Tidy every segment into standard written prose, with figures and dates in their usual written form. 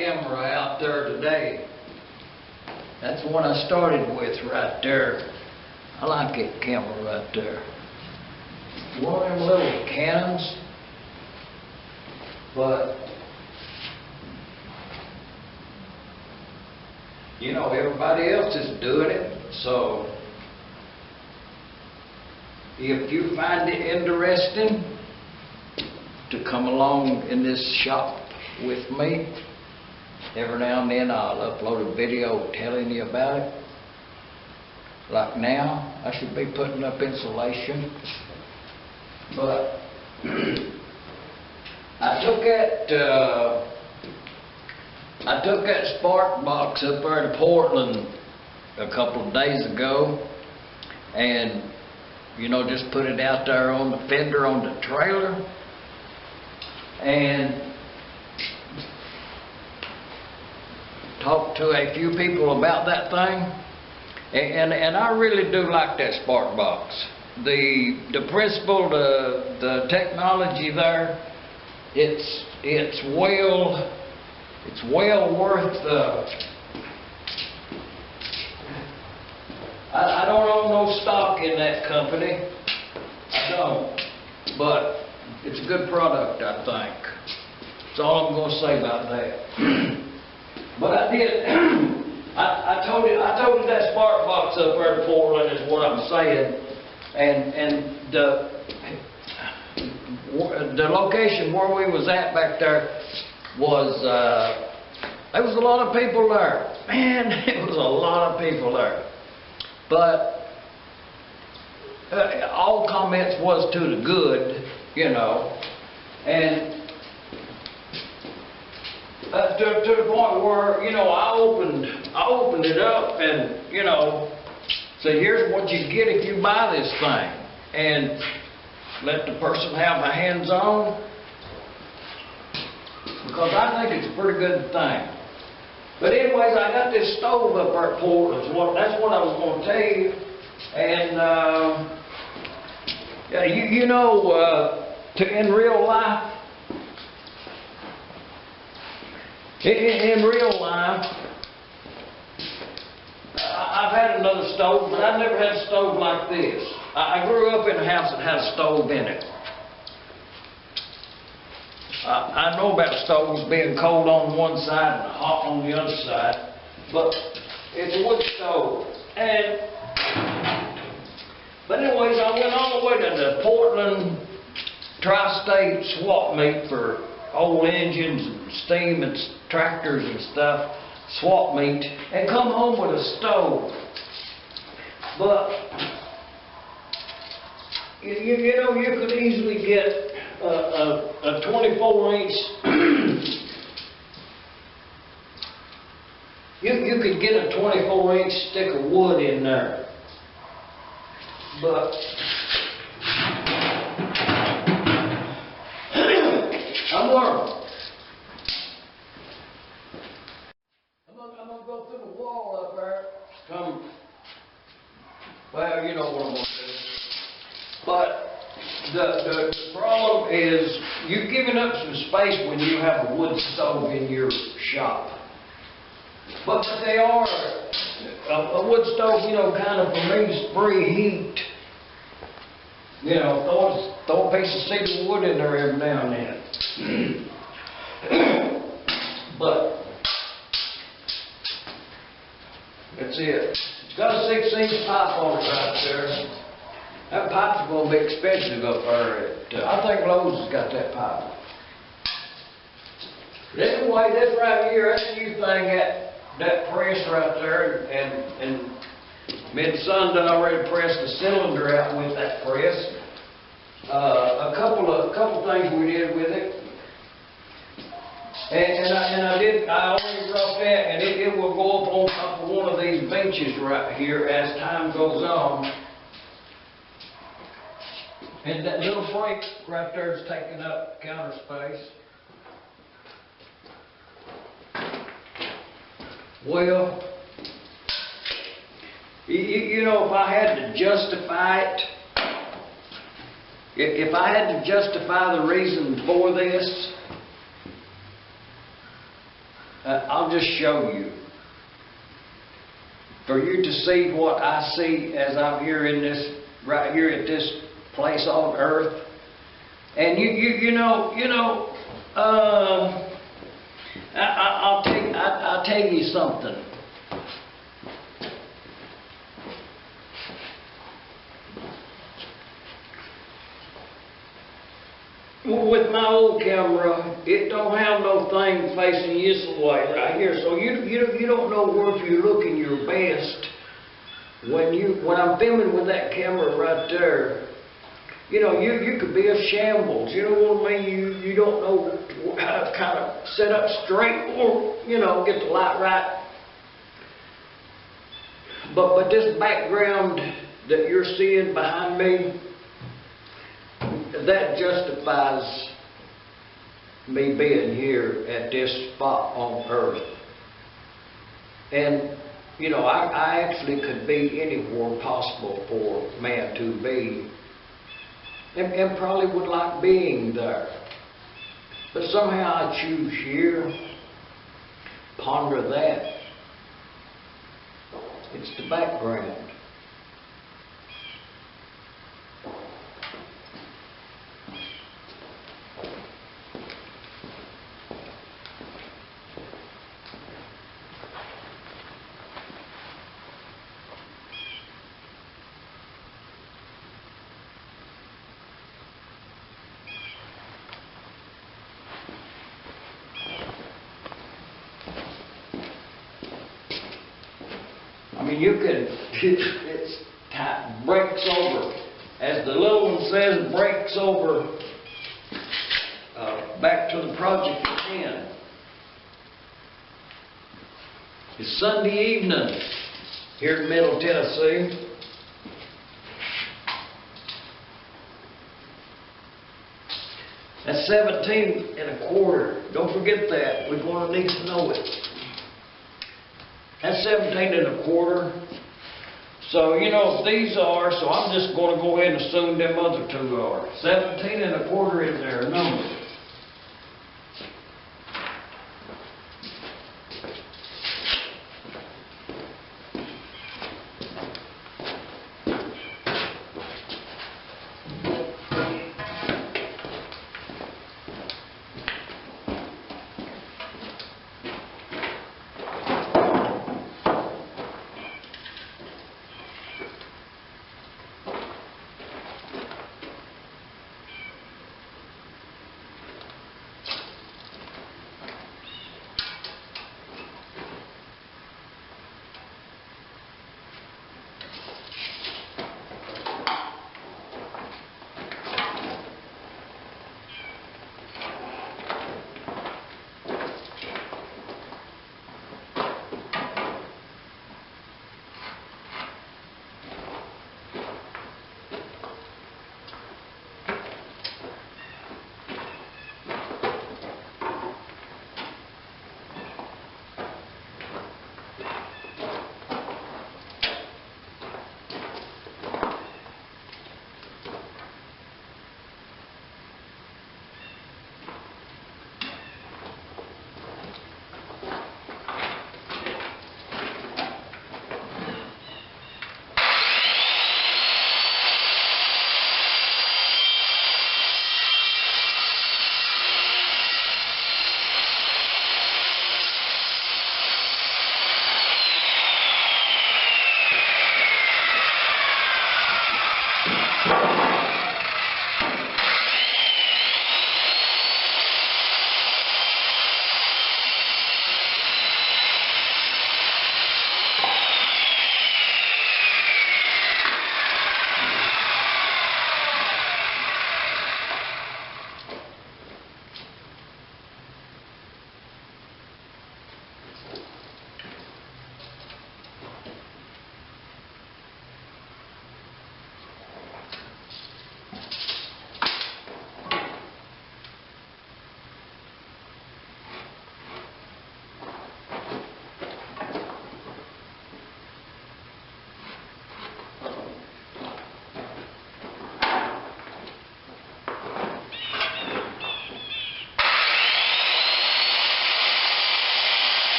camera out there today. That's the one I started with right there. I like that camera right there. One of them little Canons, but you know, everybody else is doing it, so if you find it interesting to come along in this shop with me, every now and then I'll upload a video telling you about it. Like now, I should be putting up insulation, but I took that spark box up there to Portland a couple of days ago, and you know, just put it out there on the fender on the trailer, and talked to a few people about that thing, and I really do like that spark box. The principle, the technology there, it's well worth the. I don't own no stock in that company. I don't, but it's a good product, I think. That's all I'm going to say about that. But I did. I told you that spark box up there in Portland is what I'm saying, and the location where we was at back there was there was a lot of people there. Man, it was a lot of people there. But all comments was to the good, you know, and to the point where, you know, I opened it up and, you know, said, here's what you get if you buy this thing, and let the person have my hands on, because I think it's a pretty good thing. But anyways, I got this stove up there at Portland. That's what I was going to tell you. And yeah, you know, in real life, I've had another stove, but I've never had a stove like this. I grew up in a house that had a stove in it. I know about stoves being cold on one side and hot on the other side, but it's a wood stove. But anyways, I went all the way to the Portland Tri-State swap meet for old engines and steam and tractors and stuff, swap meet, and come home with a stove. But you know, you could easily get a 24-inch. You could get a 24-inch stick of wood in there, but I'm gonna go through the wall up there. Well, you know what I'm gonna do. But the problem is you're giving up some space when you have a wood stove in your shop. But they are a wood stove, you know, kind of for me to spray heat. You know, throw a piece of cedar wood in there every now and then. But that's it. It's got a 6-inch pipe on it right there. That pipe's going to be expensive up there. I think Lowe's has got that pipe. But anyway, this right here, that's a new thing, that press right there, and me and son done already pressed the cylinder out with that press. A couple things we did with it. And I already roughed that, and it will go up on top of one of these benches right here as time goes on. And that little break right there is taking up counter space. Well, you know, if I had to justify it, if I had to justify the reason for this, I'll just show you. For you to see what I see as I'm here in this, right here at this place on earth. And you know, I'll tell you something. With my old camera, it don't have no thing facing this way right here, so you don't know where you're looking your best when I'm filming with that camera right there. You know, you could be a shambles. You know what I mean? You don't know how to kind of set up straight or get the light right. But this background that you're seeing behind me, that justifies me being here at this spot on earth. And, I actually could be anywhere possible for man to be. And probably would like being there. But somehow I choose here. Ponder that. It's the background. I mean, it's tight, breaks over. As the little one says, breaks over back to the project again. It's Sunday evening here in Middle Tennessee. That's 17 1/4. Don't forget that. We're going to need to know it. That's 17 1/4. So, if these are, so I'm just going to go ahead and assume them other two are. 17 1/4 is their number.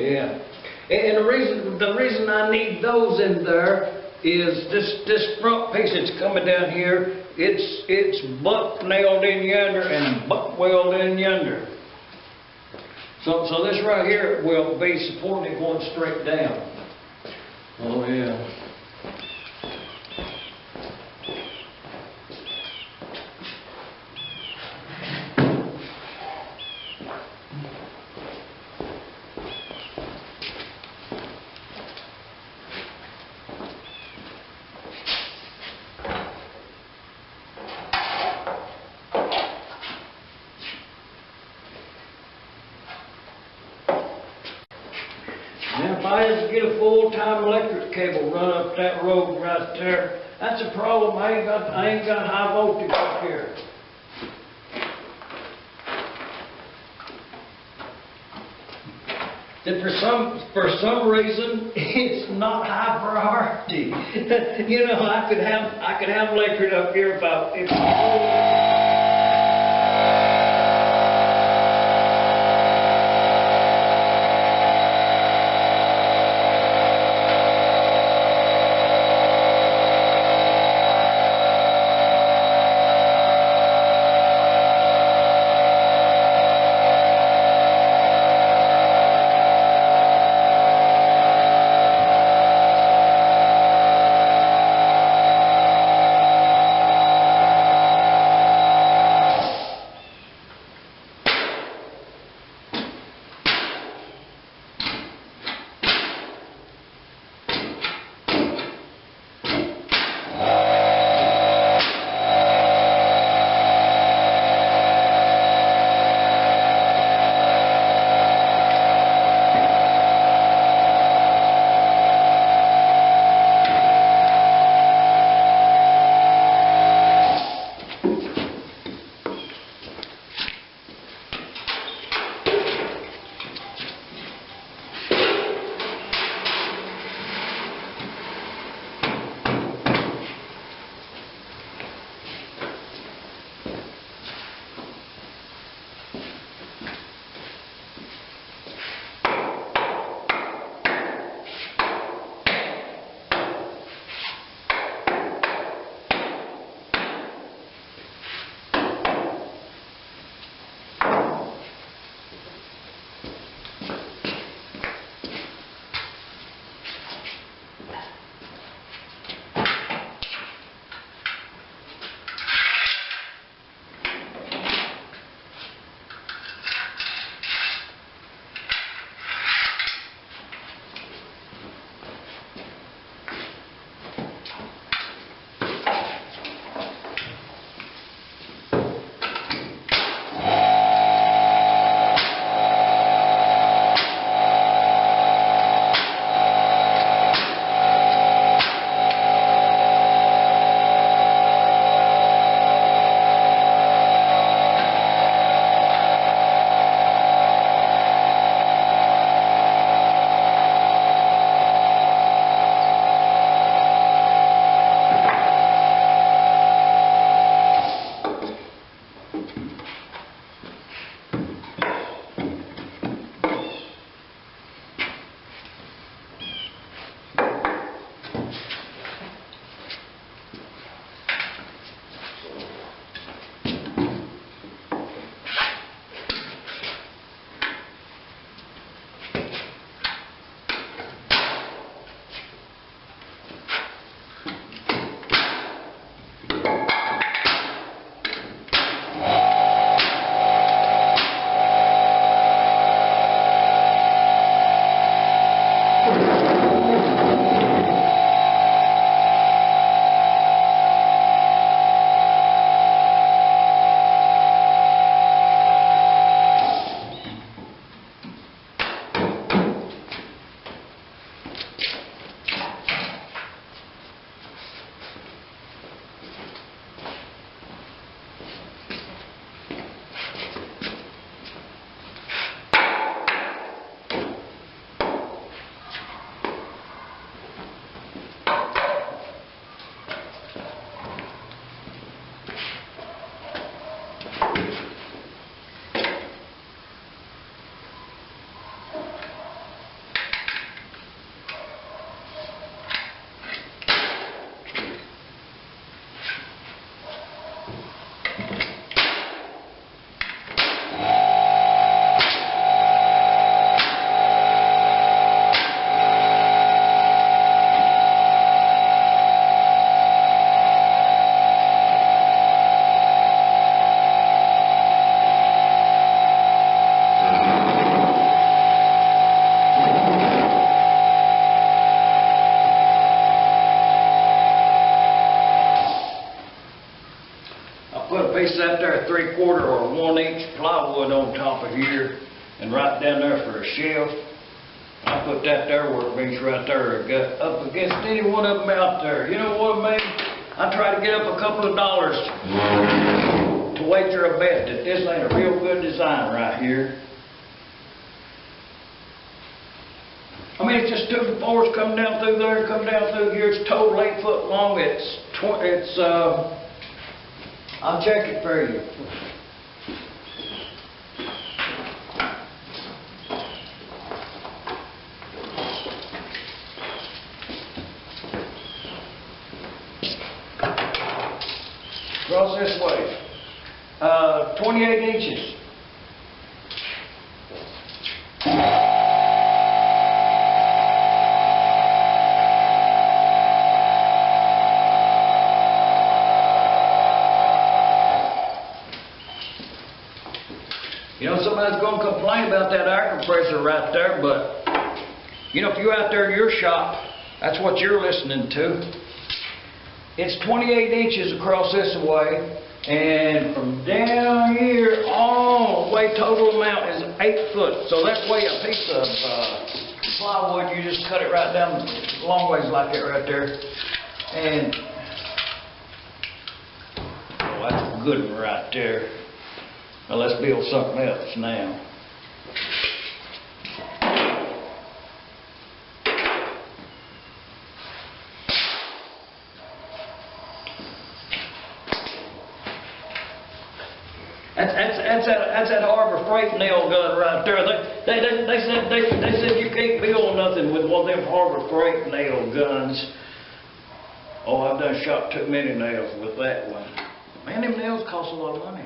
Yeah. And the reason I need those in there is this front piece that's coming down here, it's butt nailed in yonder and butt welded in yonder. So this right here will be supporting it going straight down. Oh yeah. Now, if I ever get a full-time electric cable run up that road right there, that's a problem. I ain't got high voltage up here. And for some reason, it's not high priority. You know, I could have electric up here if 1/8 plywood on top of here and right down there for a shelf. I put that there workbench right there up against any one of them out there. You know what I mean? I try to get up a couple of dollars to wager a bet that this ain't a real good design right here. I mean, it's just 2 to 4s come down through there, come down through here. It's total 8 foot long. I'll check it for you. Across this way. 28 inches. You know, somebody's going to complain about that air compressor right there, but, you know, if you're out there in your shop, that's what you're listening to. It's 28 inches across this way, and from down here all the way, total amount is 8 foot. So that way a piece of plywood, you just cut it right down long ways like that right there. And, oh, that's a good one right there. Now let's build something else now. That's that Harbor Freight nail gun right there. They said you can't build nothing with one of them Harbor Freight nail guns. Oh, I've done shot too many nails with that one. Man, them nails cost a lot of money.